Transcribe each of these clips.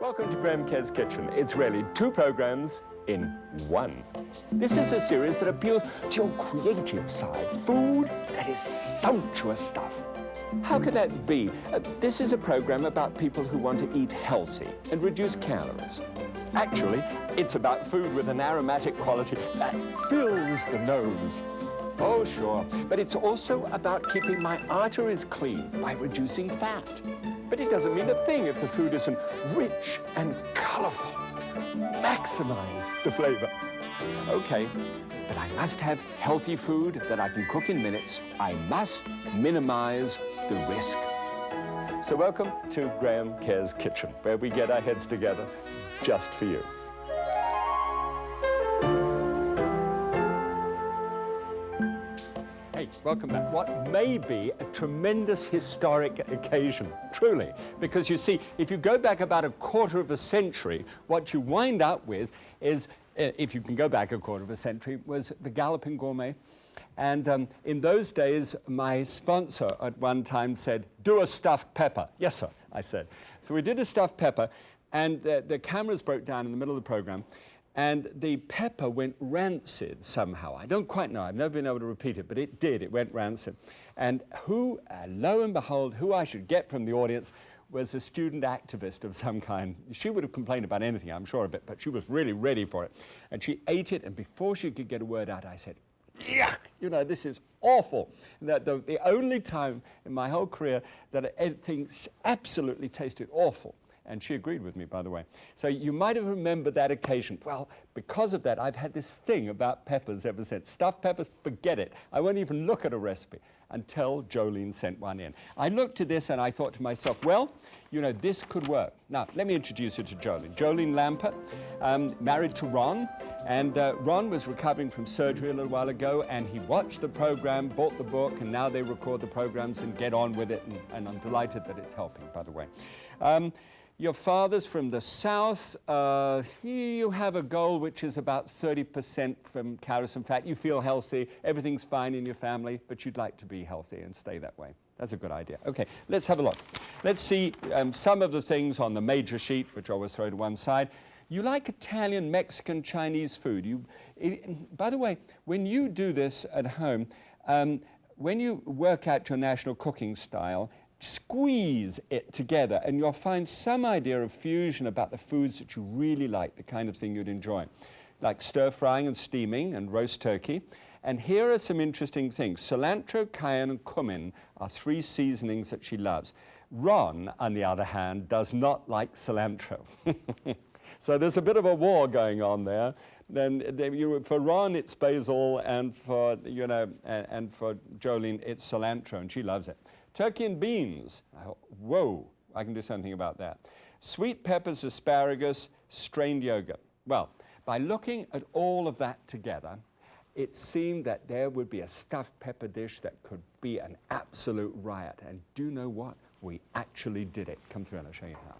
Welcome to Graham Kerr's Kitchen. It's really two programs in one. This is a series that appeals to your creative side. Food that is sumptuous stuff. How could that be? This is a program about people who want to eat healthy and reduce calories. Actually, it's about food with an aromatic quality that fills the nose. Oh, sure. But it's also about keeping my arteries clean by reducing fat. But it doesn't mean a thing if the food isn't rich and colorful. Maximize the flavor. Okay, but I must have healthy food that I can cook in minutes. I must minimize the risk. So welcome to Graham Kerr's Kitchen, where we get our heads together just for you. Hey, welcome back. What may be a tremendous historic occasion, truly, because you see, if you go back about a quarter of a century, what you wind up with is, if you can go back a quarter of a century, was the Galloping Gourmet. And in those days, my sponsor at one time said, "Do a stuffed pepper." "Yes, sir," I said. So we did a stuffed pepper, and the cameras broke down in the middle of the program, and the pepper went rancid somehow. I don't quite know. I've never been able to repeat it, but it did. It went rancid. And who, lo and behold, who I should get from the audience was a student activist of some kind. She would have complained about anything, I'm sure of it, but she was really ready for it. And she ate it, and before she could get a word out, I said, "Yuck, you know, this is awful." The only time in my whole career that anything absolutely tasted awful. And she agreed with me, by the way. So you might have remembered that occasion. Well, because of that, I've had this thing about peppers ever since. Stuffed peppers, forget it. I won't even look at a recipe until Jolene sent one in. I looked at this and I thought to myself, well, you know, this could work. Now, let me introduce you to Jolene. Jolene Lambert, married to Ron. And Ron was recovering from surgery a little while ago, and he watched the program, bought the book, and now they record the programs and get on with it. And I'm delighted that it's helping, by the way. Your father's from the south. You have a goal which is about 30% from calories and fat. You feel healthy. Everything's fine in your family, but you'd like to be healthy and stay that way. That's a good idea. Okay, let's have a look. Let's see some of the things on the major sheet, which I always throw to one side. You like Italian, Mexican, Chinese food. By the way, when you do this at home, when you work out your national cooking style, squeeze it together and you'll find some idea of fusion about the foods that you really like, the kind of thing you'd enjoy, like stir frying and steaming and roast turkey. And here are some interesting things. Cilantro, cayenne, and cumin are three seasonings that she loves. Ron, on the other hand, does not like cilantro. So there's a bit of a war going on there. For Ron, it's basil, and for, you know, and for Jolene, it's cilantro, and she loves it. Turkey and beans. Whoa, I can do something about that. Sweet peppers, asparagus, strained yogurt. Well, by looking at all of that together, it seemed that there would be a stuffed pepper dish that could be an absolute riot. And do you know what? We actually did it. Come through and I'll show you how.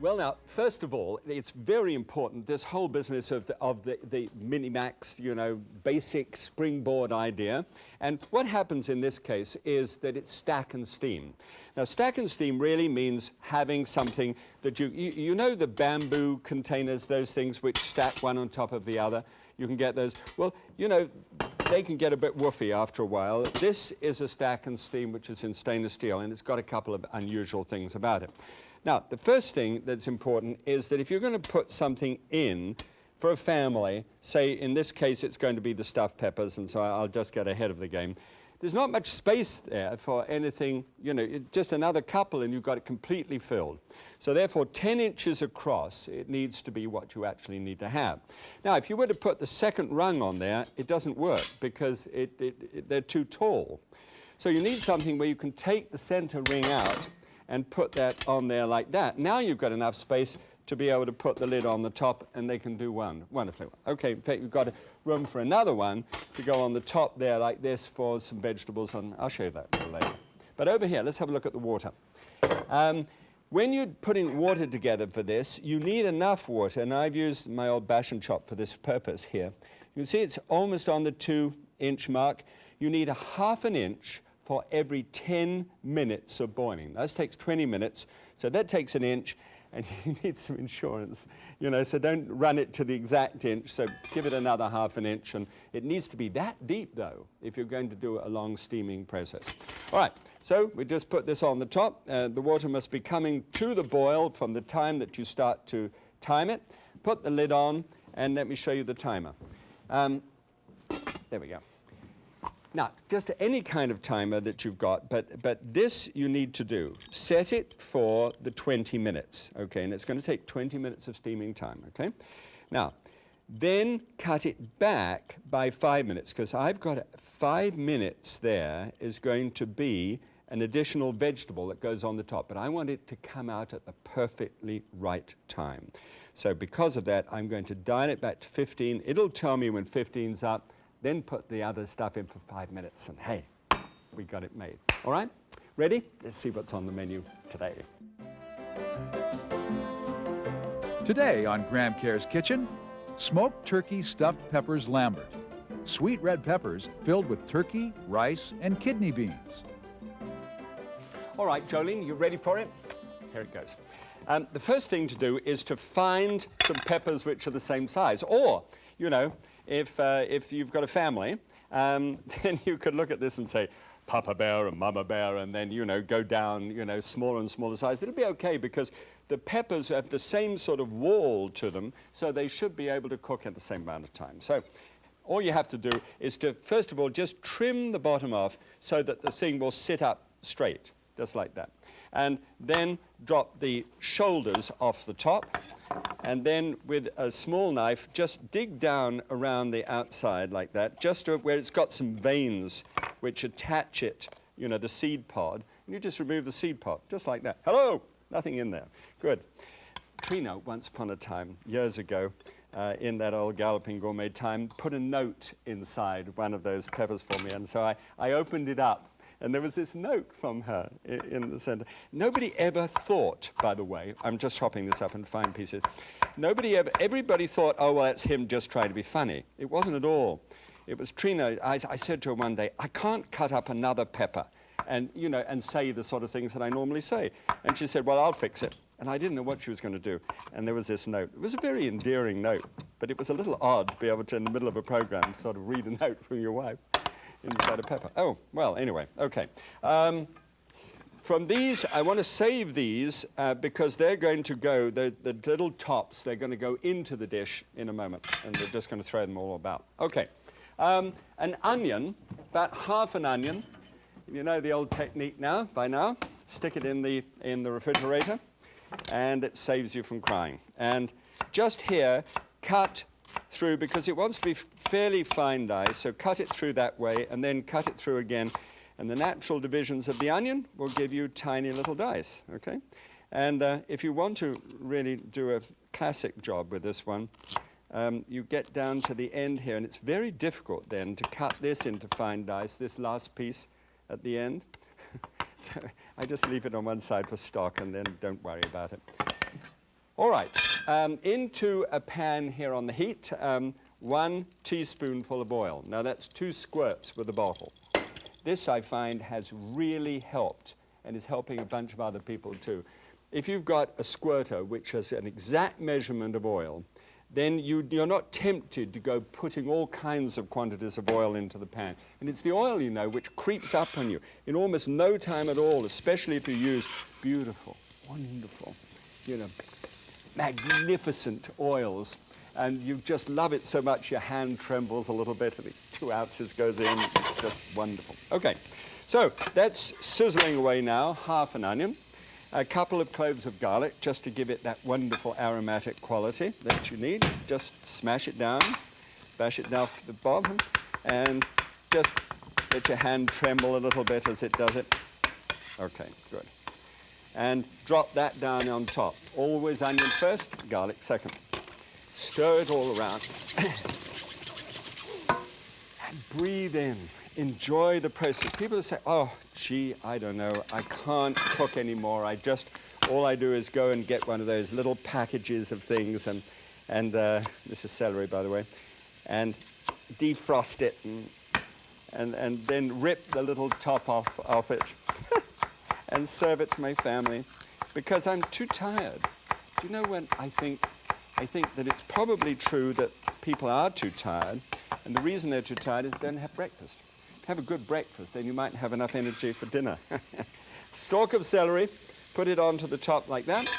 Well, now, first of all, it's very important, this whole business of the Minimax, you know, basic springboard idea. And what happens in this case is that it's stack and steam. Now, stack and steam really means having something that you know the bamboo containers, those things which stack one on top of the other? You can get those. Well, you know, they can get a bit woofy after a while. This is a stack and steam which is in stainless steel, and it's got a couple of unusual things about it. Now, the first thing that's important is that if you're going to put something in for a family, say in this case it's going to be the stuffed peppers, and so I'll just get ahead of the game, there's not much space there for anything, you know, just another couple and you've got it completely filled. So therefore, 10 inches across, it needs to be what you actually need to have. Now, if you were to put the second rung on there, it doesn't work because they're too tall. So you need something where you can take the center ring out and put that on there like that. Now you've got enough space to be able to put the lid on the top, and they can do wonderfully. Okay, in fact, you've got room for another one to go on the top there like this for some vegetables, and I'll show you that a little later. But over here, let's have a look at the water. When you're putting water together for this, you need enough water, and I've used my old bash and chop for this purpose here. You can see it's almost on the 2-inch mark. you need a ½ an inch for every 10 minutes of boiling. This takes 20 minutes, so that takes an inch, and you need some insurance, you know, so don't run it to the exact inch, so give it another ½ an inch, and it needs to be that deep, though, if you're going to do a long steaming process. All right, so we just put this on the top. The water must be coming to the boil from the time that you start to time it. Put the lid on, and let me show you the timer. There we go. Now, just any kind of timer that you've got, but this you need to do. Set it for the 20 minutes, okay? And it's going to take 20 minutes of steaming time, okay? Now, then cut it back by 5 minutes, because I've got 5 minutes there is going to be an additional vegetable that goes on the top, but I want it to come out at the perfectly right time. So because of that, I'm going to dial it back to 15. It'll tell me when 15's up. Then put the other stuff in for 5 minutes, and hey, we got it made. All right? Ready? Let's see what's on the menu today. Today on Graham Kerr's Kitchen, smoked turkey stuffed peppers Lambert. Sweet red peppers filled with turkey, rice, and kidney beans. All right, Jolene, you ready for it? Here it goes. The first thing to do is to find some peppers which are the same size, or, you know, if you've got a family, then you could look at this and say, Papa Bear and Mama Bear, and then, you know, go down, you know, smaller and smaller size. It'll be okay because the peppers have the same sort of wall to them, so they should be able to cook at the same amount of time. So all you have to do is to, first of all, just trim the bottom off so that the thing will sit up straight, just like that. And then drop the shoulders off the top, and then with a small knife, just dig down around the outside like that, just to where it's got some veins which attach it, you know, the seed pod, and you just remove the seed pod, just like that. Hello! Nothing in there. Good. Trina, once upon a time, years ago, in that old Galloping Gourmet time, put a note inside one of those peppers for me, and so I opened it up, and there was this note from her in the center. Nobody ever thought, by the way, I'm just chopping this up in fine pieces, everybody thought, oh, well, that's him just trying to be funny. It wasn't at all. It was Trina. I said to her one day, I can't cut up another pepper and, you know, and say the sort of things that I normally say. And she said, well, I'll fix it. And I didn't know what she was going to do. And there was this note. It was a very endearing note, but it was a little odd to be able to, in the middle of a program, sort of read a note from your wife inside a pepper. Oh, well, anyway, okay. From these, I want to save these because they're going to go, the little tops, they're going to go into the dish in a moment, and we're just going to throw them all about. Okay. An onion, about ½ an onion. You know the old technique now, by now. Stick it in the refrigerator, and it saves you from crying. And just here, cut through, because it wants to be fairly fine dice, so cut it through that way, and then cut it through again. And the natural divisions of the onion will give you tiny little dice, okay? And if you want to really do a classic job with this one, you get down to the end here, and it's very difficult then to cut this into fine dice, this last piece at the end. So I just leave it on one side for stock, and then don't worry about it. All right, into a pan here on the heat, 1 teaspoonful of oil. Now that's 2 squirts with a bottle. This, I find, has really helped and is helping a bunch of other people too. If you've got a squirter which has an exact measurement of oil, then you're not tempted to go putting all kinds of quantities of oil into the pan. And it's the oil, you know, which creeps up on you in almost no time at all, especially if you use beautiful, wonderful, you know, magnificent oils. And you just love it so much your hand trembles a little bit, and 2 ounces goes in. It's just wonderful. Okay, so that's sizzling away now, ½ an onion, a couple of cloves of garlic, just to give it that wonderful aromatic quality that you need. Just smash it down, bash it down to the bottom, and just let your hand tremble a little bit as it does it. Okay, good. And drop that down on top. Always onion first, garlic second. Stir it all around. And breathe in. Enjoy the process. People say, oh, gee, I don't know, I can't cook anymore. All I do is go and get one of those little packages of things, and this is celery, by the way, and defrost it and and then rip the little top off it and serve it to my family because I'm too tired. Do you know when I think that it's probably true that people are too tired, and the reason they're too tired is they don't have breakfast. Have a good breakfast, then you might have enough energy for dinner. Stalk of celery, put it onto the top like that,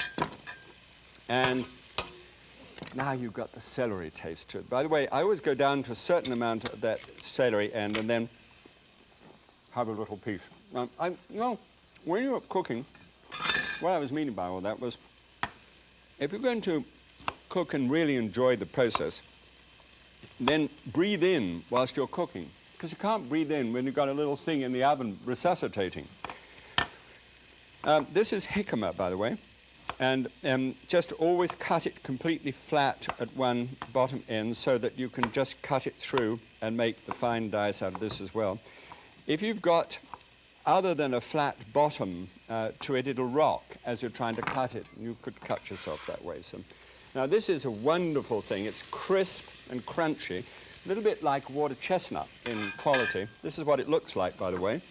and now you've got the celery taste to it. By the way, I always go down to a certain amount of that celery end and then have a little piece. You know, when you're cooking, what I was meaning by all that was, if you're going to cook and really enjoy the process, then breathe in whilst you're cooking, because you can't breathe in when you've got a little thing in the oven resuscitating. This is jicama, by the way, and just always cut it completely flat at one bottom end so that you can just cut it through and make the fine dice out of this as well. If you've got other than a flat bottom to it, it'll rock as you're trying to cut it. You could cut yourself that way. So, now this is a wonderful thing. It's crisp and crunchy, a little bit like water chestnut in quality. This is what it looks like, by the way.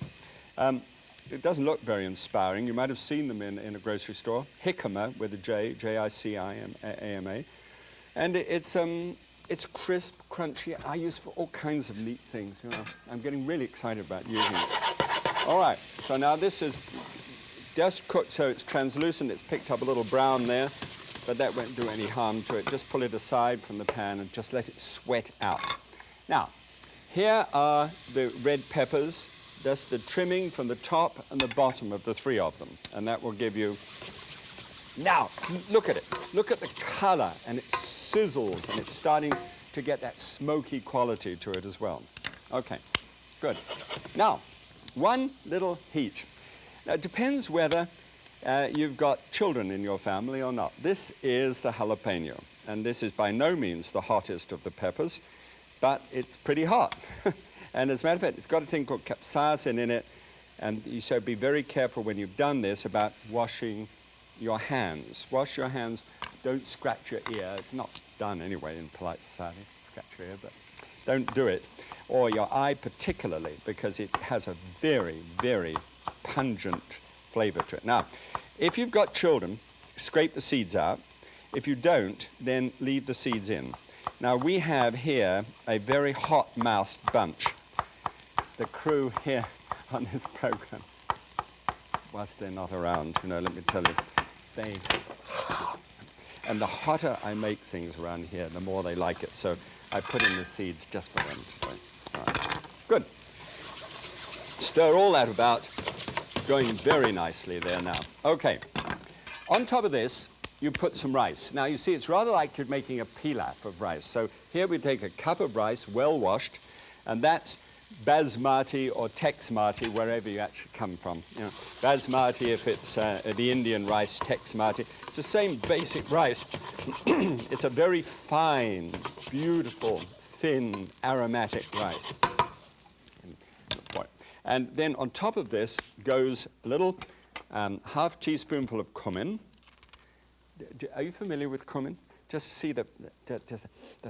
It doesn't look very inspiring. You might have seen them in a grocery store. Jicama with a J, J-I-C-I-A-M-A. And it's crisp, crunchy. I use for all kinds of neat things. You know, I'm getting really excited about using it. All right, so now this is just cooked so it's translucent. It's picked up a little brown there, but that won't do any harm to it. Just pull it aside from the pan and just let it sweat out. Now, here are the red peppers. That's the trimming from the top and the bottom of the three of them. And that will give you... Now, look at it. Look at the color, and it sizzles, and it's starting to get that smoky quality to it as well. Okay, good. Now, one little heat. Now, it depends whether you've got children in your family or not. This is the jalapeno, and this is by no means the hottest of the peppers, but it's pretty hot. And as a matter of fact, it's got a thing called capsaicin in it, and you should be very careful when you've done this about washing your hands. Wash your hands, don't scratch your ear. It's not done anyway in polite society, scratch your ear, but don't do it. Or your eye particularly, because it has a very, very pungent flavor to it. Now, if you've got children, scrape the seeds out. If you don't, then leave the seeds in. Now, we have here a very hot-mouthed bunch. The crew here on this program, whilst they're not around, you know, let me tell you, and the hotter I make things around here, the more they like it. So I put in the seeds just for them. So, all right. Good. Stir all that about, going very nicely there now. Okay. On top of this, you put some rice. Now, you see, it's rather like you're making a pilaf of rice. So here we take a cup of rice, well washed, and that's basmati or texmati, wherever you actually come from. You know, basmati if it's the Indian rice, texmati. It's the same basic rice. It's a very fine, beautiful, thin, aromatic rice. And then on top of this goes a little half teaspoonful of cumin. Are you familiar with cumin? Just see the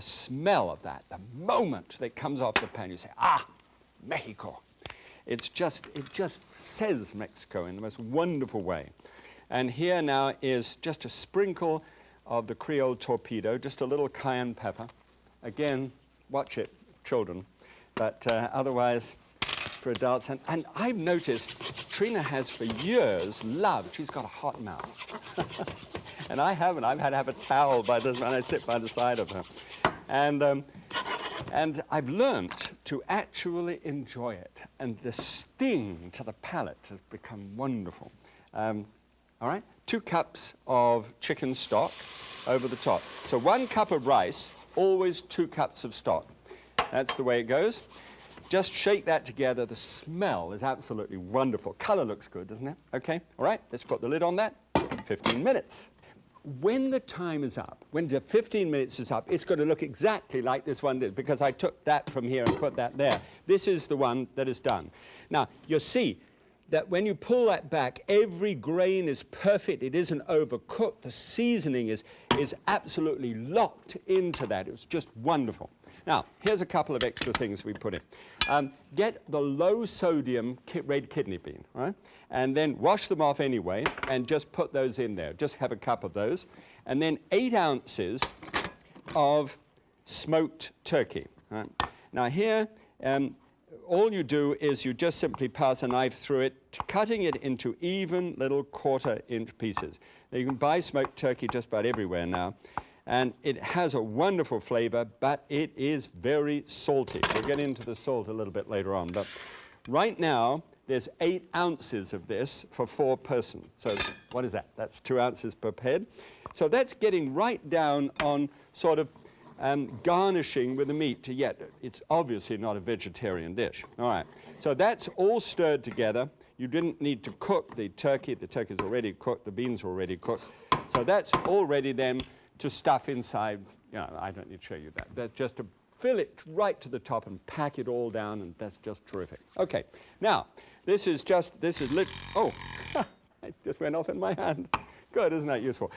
smell of that. The moment that comes off the pan, you say, ah, Mexico. It just says Mexico in the most wonderful way. And here now is just a sprinkle of the Creole torpedo, just a little cayenne pepper. Again, watch it, children. But otherwise, for adults. And I've noticed Trina has for years loved, she's got a hot mouth. And I haven't. I've had to have a towel by this when I sit by the side of her. And I've learnt to actually enjoy it. And the sting to the palate has become wonderful. All right? 2 cups of chicken stock over the top. So 1 cup of rice, always 2 cups of stock. That's the way it goes. Just shake that together. The smell is absolutely wonderful. Color looks good, doesn't it? Okay, all right, let's put the lid on that. 15 minutes. When the time is up, when the 15 minutes is up, it's going to look exactly like this one did, because I took that from here and put that there. This is the one that is done. Now, you'll see that when you pull that back, every grain is perfect. It isn't overcooked. The seasoning is absolutely locked into that. It was just wonderful. Now, here's a couple of extra things we put in. Get the low-sodium red kidney bean, right? And then wash them off anyway, and just put those in there. Just have a cup of those. And then 8 ounces of smoked turkey. Right? Now here, all you do is you just simply pass a knife through it, cutting it into even little 1/4-inch pieces. Now you can buy smoked turkey just about everywhere now, and it has a wonderful flavor, but it is very salty. We'll get into the salt a little bit later on, but right now there's 8 ounces of this for 4 persons. So what is that? That's 2 ounces per head. So that's getting right down on sort of garnishing with the meat. Yet it's obviously not a vegetarian dish. All right, so that's all stirred together. You didn't need to cook the turkey. The turkey's already cooked. The beans are already cooked. So that's all ready then to stuff inside. You know, I don't need to show you that. That's just to fill it right to the top and pack it all down, and that's just terrific. Okay, now this is oh, it just went off in my hand. Good, isn't that useful?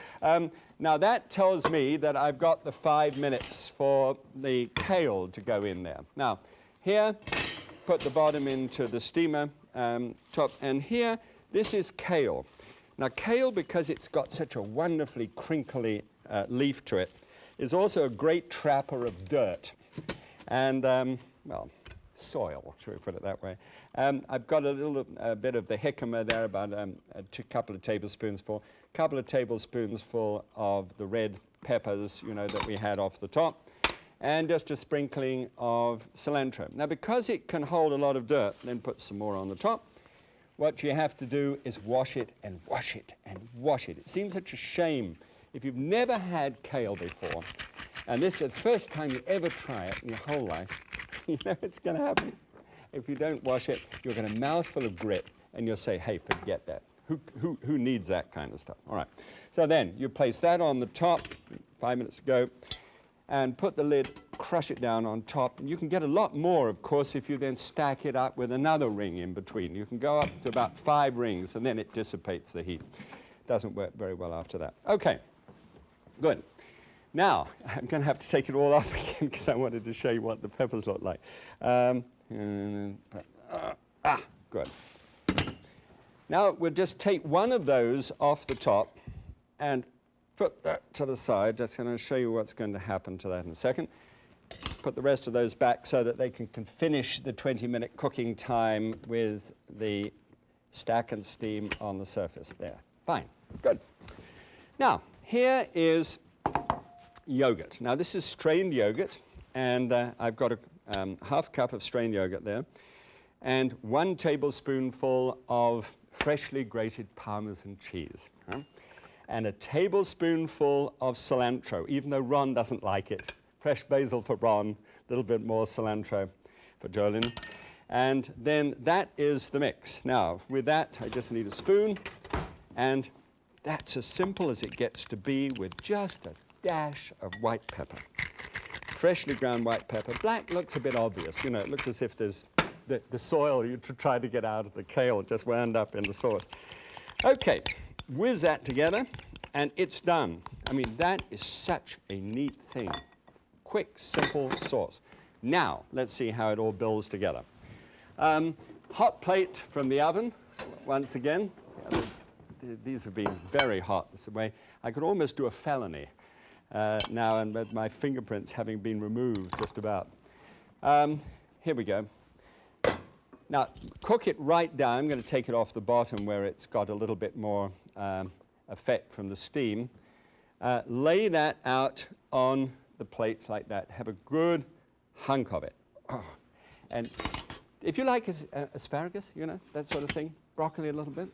Now that tells me that I've got the 5 minutes for the kale to go in there. Now here, put the bottom into the steamer top, and here, this is kale. Now kale, because it's got such a wonderfully crinkly leaf to it, is also a great trapper of dirt and, well, soil, should we put it that way. I've got a little bit of the jicama there, about a couple of tablespoons full. Couple of tablespoons full of the red peppers, you know, that we had off the top, and just a sprinkling of cilantro. Now, because it can hold a lot of dirt, then put some more on the top. What you have to do is wash it and wash it and wash it. It seems such a shame if you've never had kale before, and this is the first time you ever try it in your whole life, you know it's going to happen. If you don't wash it, you're going to mouthful of grit, and you'll say, hey, forget that. Who needs that kind of stuff? All right. So then you place that on the top, 5 minutes to go, and put the lid, crush it down on top. And you can get a lot more, of course, if you then stack it up with another ring in between. You can go up to about 5 rings, and then it dissipates the heat. Doesn't work very well after that. Okay, good. Now, I'm going to have to take it all off again because I wanted to show you what the peppers look like. Good. Now we'll just take one of those off the top and put that to the side. Just going to show you what's going to happen to that in a second. Put the rest of those back so that they can finish the 20-minute cooking time with the stack and steam on the surface there. Fine, good. Now, here is yogurt. Now, this is strained yogurt, and I've got a half cup of strained yogurt there, and 1 tablespoonful of freshly grated Parmesan cheese, and a tablespoonful of cilantro, even though Ron doesn't like it. Fresh basil for Ron, a little bit more cilantro for Jolene. And then that is the mix. Now, with that, I just need a spoon, and that's as simple as it gets to be with just a dash of white pepper. Freshly ground white pepper. Black looks a bit obvious, you know, it looks as if there's the soil you try to get out of the kale just wound up in the sauce. Okay, whiz that together, and it's done. I mean, that is such a neat thing. Quick, simple sauce. Now, let's see how it all builds together. Hot plate from the oven, once again. These have been very hot. This way, I could almost do a felony now, and with my fingerprints having been removed just about. Here we go. Now, cook it right down. I'm going to take it off the bottom where it's got a little bit more effect from the steam. Lay that out on the plate like that. Have a good hunk of it. Oh. And if you like asparagus, you know, that sort of thing, broccoli a little bit,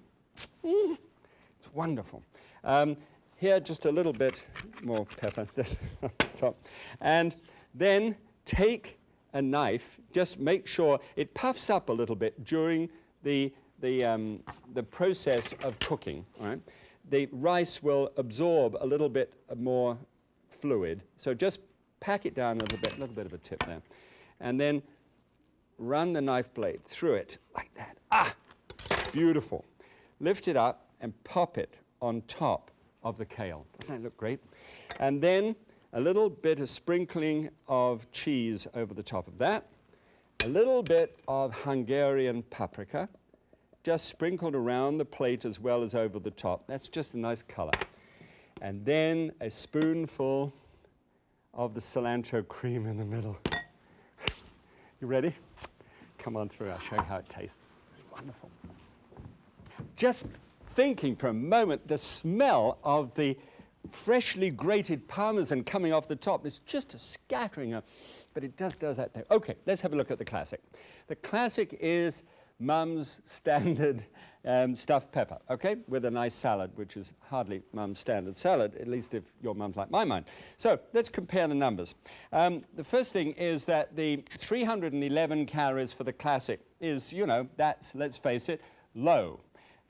it's wonderful. Here, just a little bit more pepper on top. And then take a knife, just make sure it puffs up a little bit during the process of cooking. Right? The rice will absorb a little bit more fluid, so just pack it down a little bit of a tip there, and then run the knife blade through it like that. Ah, beautiful. Lift it up and pop it on top of the kale. Doesn't that look great? And then a little bit of sprinkling of cheese over the top of that, a little bit of Hungarian paprika, just sprinkled around the plate as well as over the top. That's just a nice color. And then a spoonful of the cilantro cream in the middle. You ready? Come on through, I'll show you how it tastes. It's wonderful. Just thinking for a moment, the smell of the freshly grated Parmesan coming off the top is just a scattering of, but it does that there. Okay, let's have a look at the classic. The classic is Mum's standard stuffed pepper, okay, with a nice salad, which is hardly Mum's standard salad, at least if your mum's like my mind. So let's compare the numbers. The first thing is that the 311 calories for the classic is, you know, that's, let's face it, low.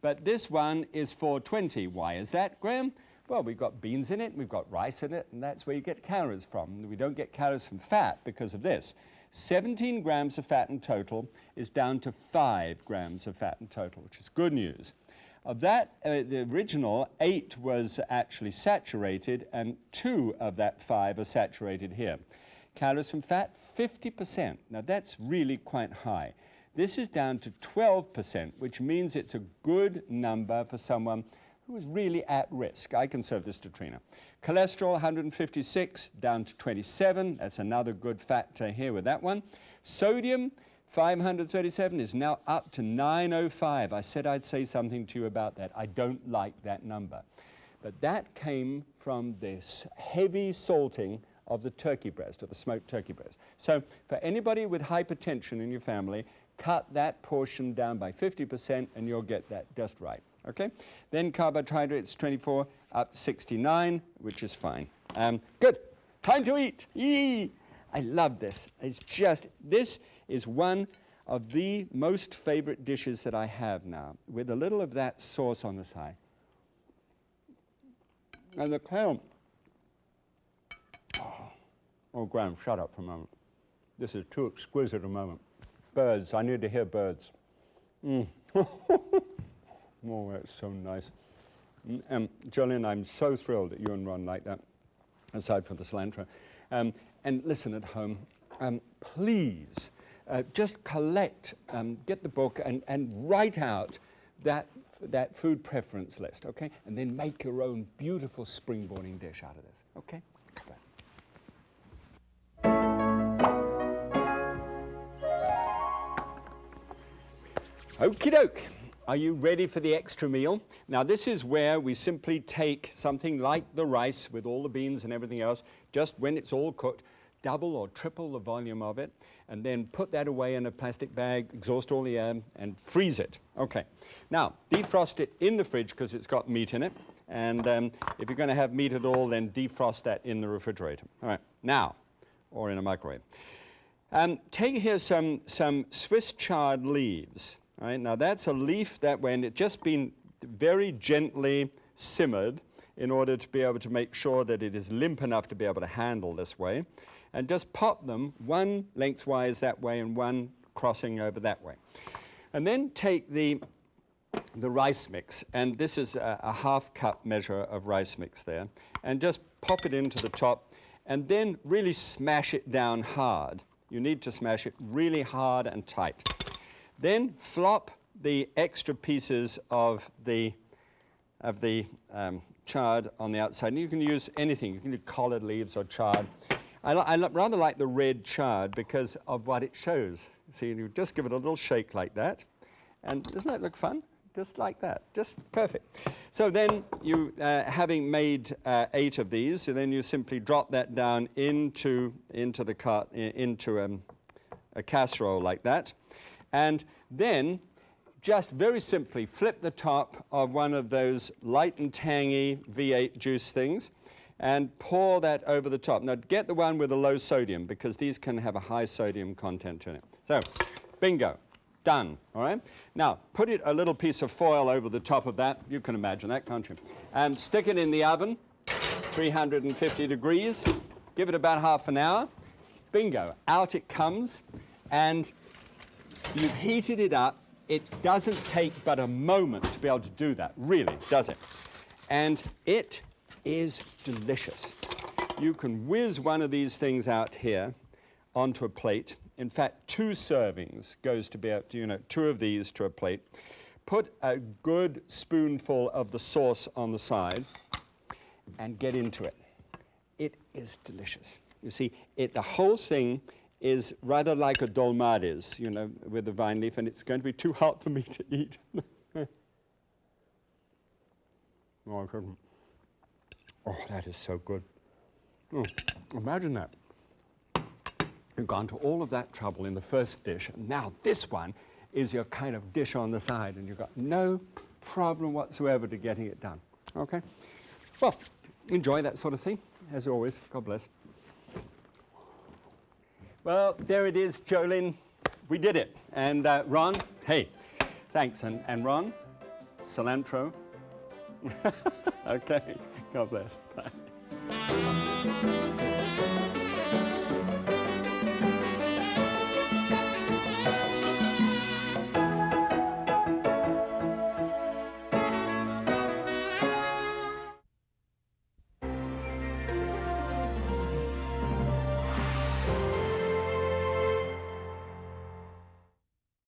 But this one is 420. Why is that, Graham? Well, we've got beans in it, we've got rice in it, and that's where you get calories from. We don't get calories from fat because of this. 17 grams of fat in total is down to 5 grams of fat in total, which is good news. Of that, the original 8 was actually saturated, and 2 of that 5 are saturated here. Calories from fat, 50%. Now that's really quite high. This is down to 12%, which means it's a good number for someone who is really at risk. I can serve this to Trina. Cholesterol, 156, down to 27. That's another good factor here with that one. Sodium, 537, is now up to 905. I said I'd say something to you about that. I don't like that number. But that came from this heavy salting of the turkey breast, or the smoked turkey breast. So for anybody with hypertension in your family, cut that portion down by 50% and you'll get that just right. Okay? Then carbohydrates, 24, up 69, which is fine. Good. Time to eat. Yee! I love this. It's just, this is one of the most favorite dishes that I have now, with a little of that sauce on the side. And the kale. Oh, Graham, shut up for a moment. This is too exquisite a moment. Birds. I need to hear birds. Oh, that's so nice. Jolene, I'm so thrilled that you and Ron like that, aside from the cilantro. And listen at home, please just collect, get the book and write out that food preference list, okay? And then make your own beautiful springboarding dish out of this, okay? Okie doke. Are you ready for the extra meal? Now this is where we simply take something like the rice with all the beans and everything else, just when it's all cooked, double or triple the volume of it, and then put that away in a plastic bag, exhaust all the air, and freeze it. Okay. Now, defrost it in the fridge because it's got meat in it, and if you're going to have meat at all, then defrost that in the refrigerator. All right. Now, or in a microwave. Take here some Swiss chard leaves. All right, now that's a leaf that when it's just been very gently simmered in order to be able to make sure that it is limp enough to be able to handle this way, and just pop them one lengthwise that way and one crossing over that way. And then take the rice mix, and this is a half-cup measure of rice mix there, and just pop it into the top, and then really smash it down hard. You need to smash it really hard and tight. Then flop the extra pieces of the chard on the outside. And you can use anything. You can do collard leaves or chard. I rather like the red chard because of what it shows. See, you just give it a little shake like that. And doesn't that look fun? Just like that. Just perfect. So then you, having made 8 of these, so then you simply drop that down into a casserole like that. And then just very simply flip the top of one of those light and tangy V8 juice things and pour that over the top. Now get the one with a low sodium because these can have a high sodium content in it. So, bingo, done, all right? Now, put a little piece of foil over the top of that. You can imagine that, can't you? And stick it in the oven, 350 degrees. Give it about half an hour. Bingo, out it comes. And you've heated it up. It doesn't take but a moment to be able to do that, really, does it? And it is delicious. you can whiz one of these things out here onto a plate. In fact, 2 servings goes to be, you know, 2 of these to a plate. Put a good spoonful of the sauce on the side and get into it. It is delicious. You see, the whole thing is rather like a dolmades, you know, with the vine leaf, and it's going to be too hot for me to eat. Oh, I couldn't. Oh, that is so good. Oh, imagine that. You've gone to all of that trouble in the first dish, and now this one is your kind of dish on the side, and you've got no problem whatsoever to getting it done. Okay? Well, enjoy that sort of thing, as always. God bless. Well, there it is, Jolene. We did it. And Ron, hey, thanks. And Ron, cilantro. Okay, God bless. Bye.